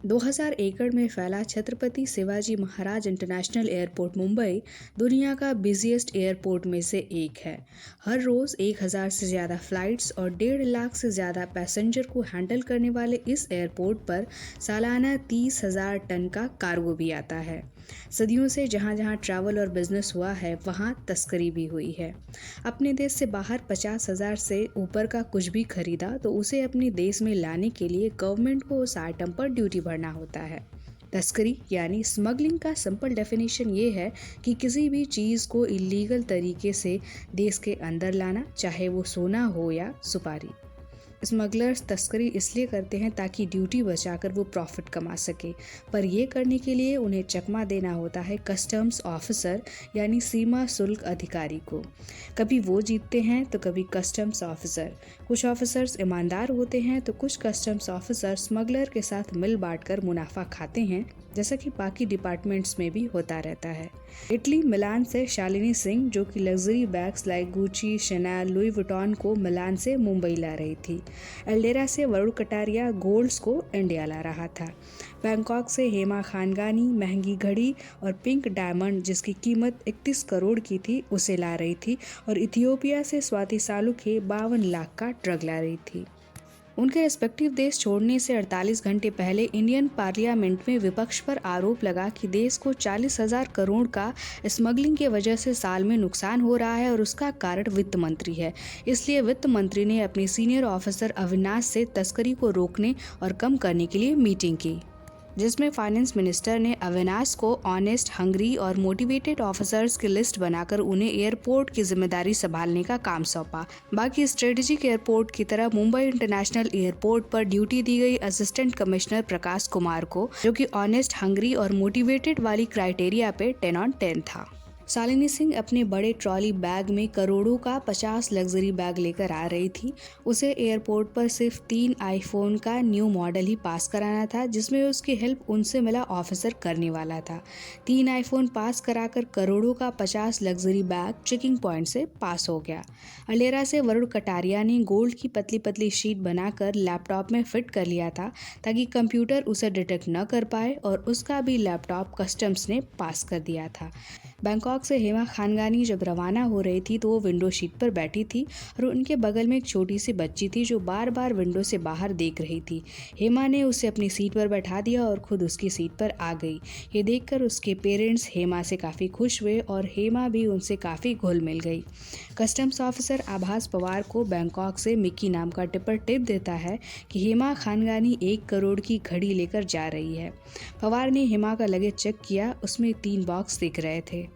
2000 एकड़ में फैला छत्रपति शिवाजी महाराज इंटरनेशनल एयरपोर्ट मुंबई दुनिया का बिजिएस्ट एयरपोर्ट में से एक है। हर रोज़ 1000 से ज़्यादा फ्लाइट्स और 1.5 लाख से ज़्यादा पैसेंजर को हैंडल करने वाले इस एयरपोर्ट पर सालाना 30,000 टन का कार्गो भी आता है। सदियों से जहाँ जहाँ ट्रैवल और बिजनेस हुआ है वहाँ तस्करी भी हुई है। अपने देश से बाहर 50,000 से ऊपर का कुछ भी खरीदा तो उसे अपने देश में लाने के लिए गवर्नमेंट को उस आइटम पर ड्यूटी भरना होता है। तस्करी यानी स्मगलिंग का सिंपल डेफिनेशन ये है कि किसी भी चीज़ को इलीगल तरीके से देश के अंदर लाना, चाहे वो सोना हो या सुपारी। स्मगलर्स तस्करी इसलिए करते हैं ताकि ड्यूटी बचाकर वो प्रॉफिट कमा सके, पर ये करने के लिए उन्हें चकमा देना होता है कस्टम्स ऑफिसर यानी सीमा शुल्क अधिकारी को। कभी वो जीतते हैं तो कभी कस्टम्स ऑफिसर। कुछ ऑफिसर्स ईमानदार होते हैं तो कुछ कस्टम्स ऑफिसर स्मगलर के साथ मिल बांटकर मुनाफा खाते हैं, जैसा कि बाकी डिपार्टमेंट्स में भी होता रहता है। इटली मिलान से शालिनी सिंह, जो कि luxury bags like Gucci, Chanel, Louis Vuitton को मिलान से मुंबई ला रही थी। एल्डेरा से वरुण कटारिया गोल्ड्स को इंडिया ला रहा था। बैंकॉक से हेमा खानगानी महंगी घड़ी और पिंक डायमंड जिसकी कीमत 31 करोड़ की थी उसे ला रही थी, और इथियोपिया से स्वाति सालुखे 52 लाख का ड्रग ला रही थी। उनके रेस्पेक्टिव देश छोड़ने से 48 घंटे पहले इंडियन पार्लियामेंट में विपक्ष पर आरोप लगा कि देश को 40,000 करोड़ का स्मगलिंग की वजह से साल में नुकसान हो रहा है और उसका कारण वित्त मंत्री है। इसलिए वित्त मंत्री ने अपने सीनियर ऑफिसर अविनाश से तस्करी को रोकने और कम करने के लिए मीटिंग की, जिसमें फाइनेंस मिनिस्टर ने अविनाश को ऑनेस्ट, हंग्री और मोटिवेटेड ऑफिसर्स की लिस्ट बनाकर उन्हें एयरपोर्ट की जिम्मेदारी संभालने का काम सौंपा। बाकी स्ट्रेटेजिक एयरपोर्ट की तरह मुंबई इंटरनेशनल एयरपोर्ट पर ड्यूटी दी गई असिस्टेंट कमिश्नर प्रकाश कुमार को, जो कि ऑनेस्ट, हंग्री और मोटिवेटेड वाली क्राइटेरिया पे 10 on 10 था। शालिनी सिंह अपने बड़े ट्रॉली बैग में करोड़ों का 50 लग्जरी बैग लेकर आ रही थी। उसे एयरपोर्ट पर सिर्फ 3 आईफोन का न्यू मॉडल ही पास कराना था, जिसमें उसकी हेल्प उनसे मिला ऑफिसर करने वाला था। 3 आईफोन पास कराकर करोड़ों का 50 लग्जरी बैग चेकिंग पॉइंट से पास हो गया। अलेरा से वरुण कटारिया ने गोल्ड की पतली पतली शीट बनाकर लैपटॉप में फिट कर लिया था ताकि कंप्यूटर उसे डिटेक्ट न कर पाए, और उसका भी लैपटॉप कस्टम्स ने पास कर दिया था। बैंकॉक से हेमा खानगानी जब रवाना हो रही थी तो वो विंडो सीट पर बैठी थी और उनके बगल में एक छोटी सी बच्ची थी जो बार बार विंडो से बाहर देख रही थी। हेमा ने उसे अपनी सीट पर बैठा दिया और खुद उसकी सीट पर आ गई। ये देखकर उसके पेरेंट्स हेमा से काफ़ी खुश हुए और हेमा भी उनसे काफ़ी घुल मिल गई। कस्टम्स ऑफिसर आभास पवार को बैंकॉक से मिक्की नाम का टिप्पर टिप देता है कि हेमा खानगानी 1 करोड़ की घड़ी लेकर जा रही है। पवार ने हेमा का लगेज चेक किया, उसमें 3 बॉक्स दिख रहे थे।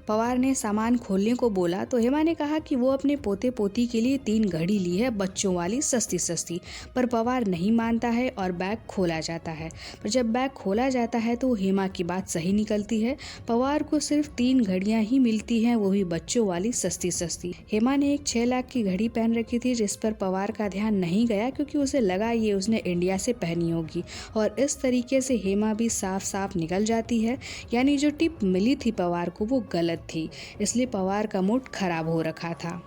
पवार ने सामान खोलने को बोला तो हेमा ने कहा कि वो अपने पोते पोती के लिए 3 घड़ी ली है, बच्चों वाली सस्ती सस्ती, पर पवार नहीं मानता है और बैग खोला जाता है। पर जब बैग खोला जाता है तो हेमा की बात सही निकलती है। पवार को सिर्फ 3 घड़ियां ही मिलती हैं, वो भी बच्चों वाली सस्ती सस्ती। हेमा ने एक 6 लाख की घड़ी पहन रखी थी, जिस पर पवार का ध्यान नहीं गया क्योंकि उसे लगा ये उसने इंडिया से पहनी होगी, और इस तरीके से हेमा भी साफ साफ निकल जाती है। यानी जो टिप मिली थी पवार को वो गलत थी, इसलिए पवार का मूड खराब हो रखा था।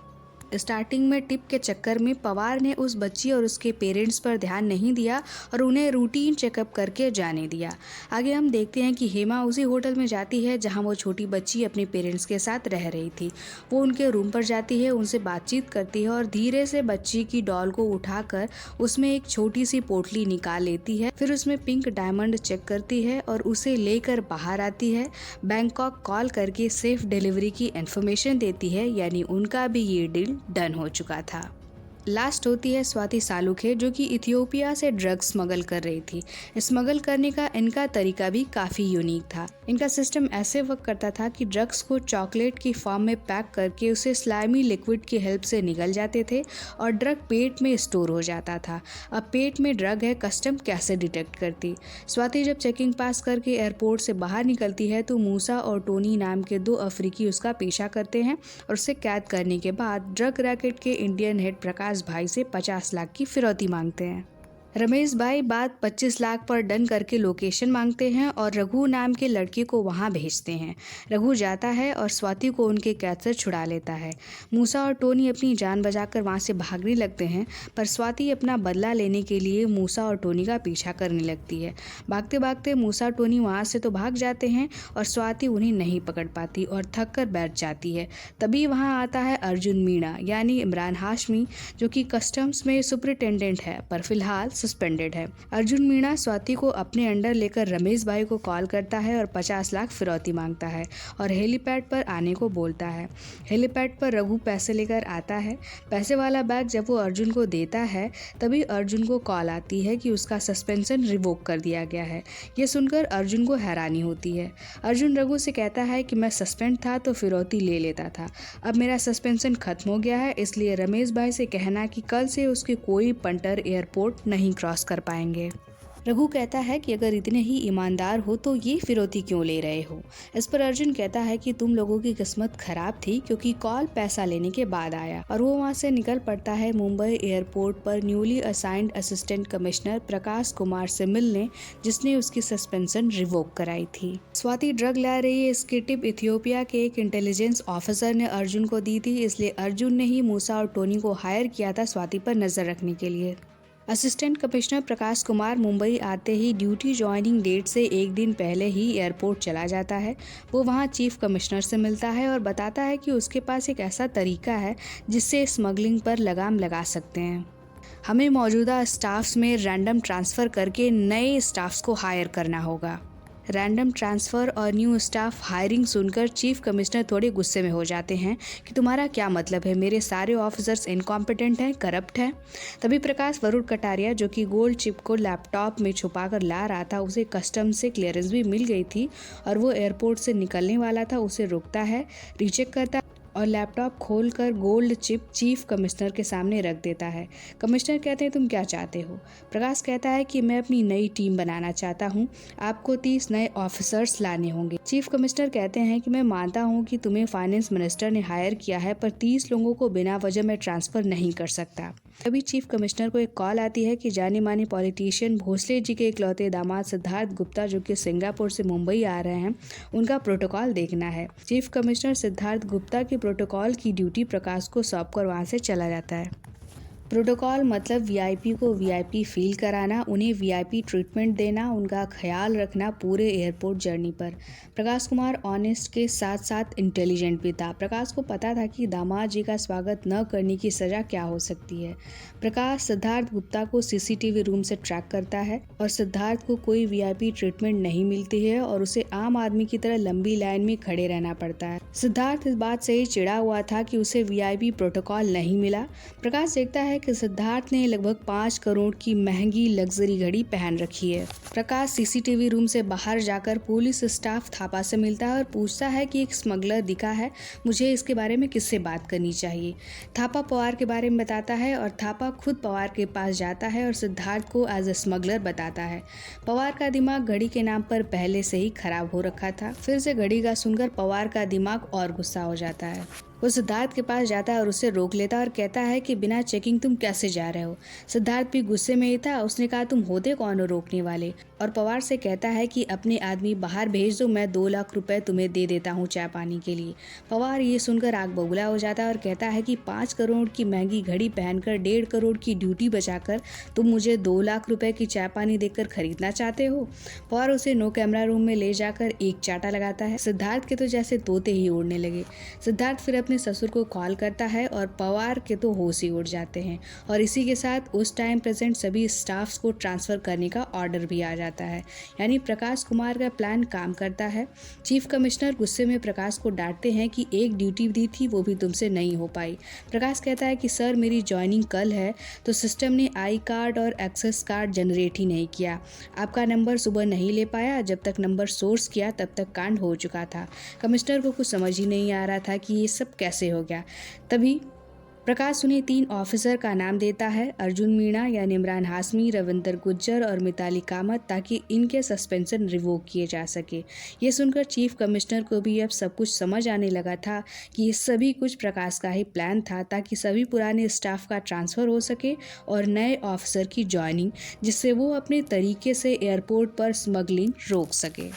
स्टार्टिंग में टिप के चक्कर में पवार ने उस बच्ची और उसके पेरेंट्स पर ध्यान नहीं दिया और उन्हें रूटीन चेकअप करके जाने दिया। आगे हम देखते हैं कि हेमा उसी होटल में जाती है जहां वो छोटी बच्ची अपने पेरेंट्स के साथ रह रही थी। वो उनके रूम पर जाती है, उनसे बातचीत करती है और धीरे से बच्ची की डॉल को उठाकर उसमें एक छोटी सी पोटली निकाल लेती है। फिर उसमें पिंक डायमंड चेक करती है और उसे लेकर बाहर आती है। बैंकॉक कॉल करके सेफ डिलीवरी की इन्फॉर्मेशन देती है, यानी उनका भी ये डील डन हो चुका था। लास्ट होती है स्वाति सालुखे, जो कि इथियोपिया से ड्रग्स स्मगल कर रही थी। स्मगल करने का इनका तरीका भी काफ़ी यूनिक था। इनका सिस्टम ऐसे वर्क करता था कि ड्रग्स को चॉकलेट की फॉर्म में पैक करके उसे स्लाइमी लिक्विड की हेल्प से निगल जाते थे और ड्रग पेट में स्टोर हो जाता था। अब पेट में ड्रग है, कस्टम कैसे डिटेक्ट करती? स्वाति जब चेकिंग पास करके एयरपोर्ट से बाहर निकलती है तो मूसा और टोनी नाम के 2 अफ्रीकी उसका पीछा करते हैं और उसे कैद करने के बाद ड्रग रैकेट के इंडियन हेड प्रकाश भाई से 50 लाख की फिरौती मांगते हैं। रमेश भाई बात 25 लाख पर डन करके लोकेशन मांगते हैं और रघु नाम के लड़के को वहां भेजते हैं। रघु जाता है और स्वाति को उनके कैद से छुड़ा लेता है। मूसा और टोनी अपनी जान बचाकर वहां से भागने लगते हैं, पर स्वाति अपना बदला लेने के लिए मूसा और टोनी का पीछा करने लगती है। भागते भागते मूसा और टोनी वहां से तो भाग जाते हैं और स्वाति उन्हें नहीं पकड़ पाती और थक कर बैठ जाती है। तभी वहां आता है अर्जुन मीणा यानी इमरान हाशमी, जो कि कस्टम्स में सुपरिटेंडेंट है पर फिलहाल सस्पेंडेड है। अर्जुन मीणा स्वाति को अपने अंडर लेकर रमेश भाई को कॉल करता है और 50 लाख फिरौती मांगता है और हेलीपैड पर आने को बोलता है। हेलीपैड पर रघु पैसे लेकर आता है। पैसे वाला बैग जब वो अर्जुन को देता है तभी अर्जुन को कॉल आती है कि उसका सस्पेंशन रिवोक कर दिया गया है। ये सुनकर अर्जुन को हैरानी होती है। अर्जुन रघु से कहता है कि मैं सस्पेंड था तो फिरौती ले लेता था, अब मेरा सस्पेंशन खत्म हो गया है, इसलिए रमेश भाई से कहना कि कल से उसके कोई पंटर एयरपोर्ट नहीं क्रॉस कर पाएंगे। रघु कहता है कि अगर इतने ही ईमानदार हो तो ये फिरौती क्यों ले रहे हो। इस पर अर्जुन कहता है कि तुम लोगों की किस्मत खराब थी क्योंकि कॉल पैसा लेने के बाद आया, और वो वहाँ से निकल पड़ता है मुंबई एयरपोर्ट पर newly assigned assistant commissioner Prakash Kumar से मिलने, जिसने उसकी सस्पेंशन रिवोक कराई थी। स्वाति ड्रग ला रही है, इसकी टिप इथियोपिया के एक इंटेलिजेंस ऑफिसर ने अर्जुन को दी थी, इसलिए अर्जुन ने ही मूसा और टोनी को हायर किया था स्वाति पर नजर रखने के लिए। असिस्टेंट कमिश्नर प्रकाश कुमार मुंबई आते ही ड्यूटी ज्वाइनिंग डेट से एक दिन पहले ही एयरपोर्ट चला जाता है। वो वहाँ चीफ कमिश्नर से मिलता है और बताता है कि उसके पास एक ऐसा तरीका है जिससे स्मगलिंग पर लगाम लगा सकते हैं। हमें मौजूदा स्टाफ्स में रैंडम ट्रांसफ़र करके नए स्टाफ्स को हायर करना होगा। रैंडम ट्रांसफ़र और न्यू स्टाफ हायरिंग सुनकर चीफ कमिश्नर थोड़े गुस्से में हो जाते हैं कि तुम्हारा क्या मतलब है, मेरे सारे ऑफिसर्स इनकॉम्पिटेंट हैं, करप्ट हैं। तभी प्रकाश वरुण कटारिया, जो कि गोल्ड चिप को लैपटॉप में छुपा कर ला रहा था, उसे कस्टम से क्लियरेंस भी मिल गई थी और वो एयरपोर्ट से निकलने वाला था, उसे रोकता है, रीचेक करता और लैपटॉप खोलकर गोल्ड चिप चीफ कमिश्नर के सामने रख देता है। कमिश्नर कहते हैं तुम क्या चाहते हो। प्रकाश कहता है कि मैं अपनी नई टीम बनाना चाहता हूँ, आपको 30 नए ऑफिसर्स लाने होंगे। चीफ कमिश्नर कहते हैं कि मैं मानता हूँ कि तुम्हें फाइनेंस मिनिस्टर ने हायर किया है, पर 30 लोगों को बिना वजह में ट्रांसफ़र नहीं कर सकता। तभी चीफ कमिश्नर को एक कॉल आती है कि जाने माने पॉलिटिशियन भोसले जी के इकलौते दामाद सिद्धार्थ गुप्ता, जो कि सिंगापुर से मुंबई आ रहे हैं, उनका प्रोटोकॉल देखना है। चीफ कमिश्नर सिद्धार्थ गुप्ता की प्रोटोकॉल की ड्यूटी प्रकाश को सौंपकर वहां से चला जाता है। प्रोटोकॉल मतलब वीआईपी को वीआईपी फील कराना, उन्हें वीआईपी ट्रीटमेंट देना, उनका ख्याल रखना पूरे एयरपोर्ट जर्नी पर। प्रकाश कुमार ऑनेस्ट के साथ साथ इंटेलिजेंट भी था। प्रकाश को पता था कि दामाद जी का स्वागत न करने की सज़ा क्या हो सकती है। प्रकाश सिद्धार्थ गुप्ता को सीसीटीवी रूम से ट्रैक करता है और सिद्धार्थ को कोई वीआईपी ट्रीटमेंट नहीं मिलती है और उसे आम आदमी की तरह लंबी लाइन में खड़े रहना पड़ता है। सिद्धार्थ इस बात से ही चिढ़ा हुआ था कि उसे वीआईपी प्रोटोकॉल नहीं मिला। प्रकाश देखता है कि सिद्धार्थ ने लगभग 5 करोड़ की महंगी लग्जरी घड़ी पहन रखी है। प्रकाश सीसीटीवी रूम से बाहर जाकर पुलिस स्टाफ थापा से मिलता है और पूछता है कि एक स्मगलर दिखा है, मुझे इसके बारे में किससे बात करनी चाहिए। थापा पवार के बारे में बताता है और थापा खुद पवार के पास जाता है और सिद्धार्थ को एज ए स्मगलर बताता है। पवार का दिमाग घड़ी के नाम पर पहले से ही खराब हो रखा था। फिर से घड़ी का सुनकर पवार का दिमाग और गुस्सा हो जाता है। वो सिद्धार्थ के पास जाता है और उसे रोक लेता है और कहता है कि बिना चेकिंग तुम कैसे जा रहे हो। सिद्धार्थ भी गुस्से में ही था, उसने कहा तुम होते कौन हो रोकने वाले, और पवार से कहता है कि अपने आदमी बाहर भेज दो, मैं 2 लाख रुपए तुम्हें दे देता हूँ चाय पानी के लिए। पवार ये सुनकर आग बबूला हो जाता है और कहता है कि 5 करोड़ की महंगी घड़ी पहनकर 1.5 करोड़ की ड्यूटी बचाकर तुम मुझे 2 लाख रुपए की चाय पानी देकर खरीदना चाहते हो। पवार उसे नो कैमरा रूम में ले जाकर एक चाटा लगाता है। सिद्धार्थ के तो जैसे तोते ही उड़ने लगे। सिद्धार्थ फिर अपने ससुर को कॉल करता है और पवार के तो होश ही उड़ जाते हैं और इसी के साथ उस टाइम प्रेजेंट सभी स्टाफ्स को ट्रांसफ़र करने का ऑर्डर भी आ जाता है। यानी प्रकाश कुमार का प्लान काम करता है। चीफ कमिश्नर गुस्से में प्रकाश को डांटते हैं कि एक ड्यूटी दी थी वो भी तुमसे नहीं हो पाई। प्रकाश कहता है कि सर मेरी ज्वाइनिंग कल है तो सिस्टम ने आई कार्ड और एक्सेस कार्ड जनरेट ही नहीं किया। आपका नंबर सुबह नहीं ले पाया, जब तक नंबर सोर्स किया तब तक कांड हो चुका था। कमिश्नर को कुछ समझ ही नहीं आ रहा था कि ये सब कैसे हो गया। तभी प्रकाश उन्हें 3 ऑफिसर का नाम देता है, अर्जुन मीणा यानी इमरान हाशमी, रविंदर गुज्जर और मिताली कामत, ताकि इनके सस्पेंशन रिवोक किए जा सके। ये सुनकर चीफ कमिश्नर को भी अब सब कुछ समझ आने लगा था कि ये सभी कुछ प्रकाश का ही प्लान था, ताकि सभी पुराने स्टाफ का ट्रांसफ़र हो सके और नए ऑफिसर की ज्वाइनिंग, जिससे वो अपने तरीके से एयरपोर्ट पर स्मगलिंग रोक सके।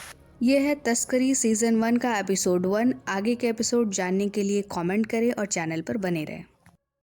यह है तस्करी सीज़न 1 का एपिसोड 1। आगे के एपिसोड जानने के लिए कमेंट करें और चैनल पर बने रहें।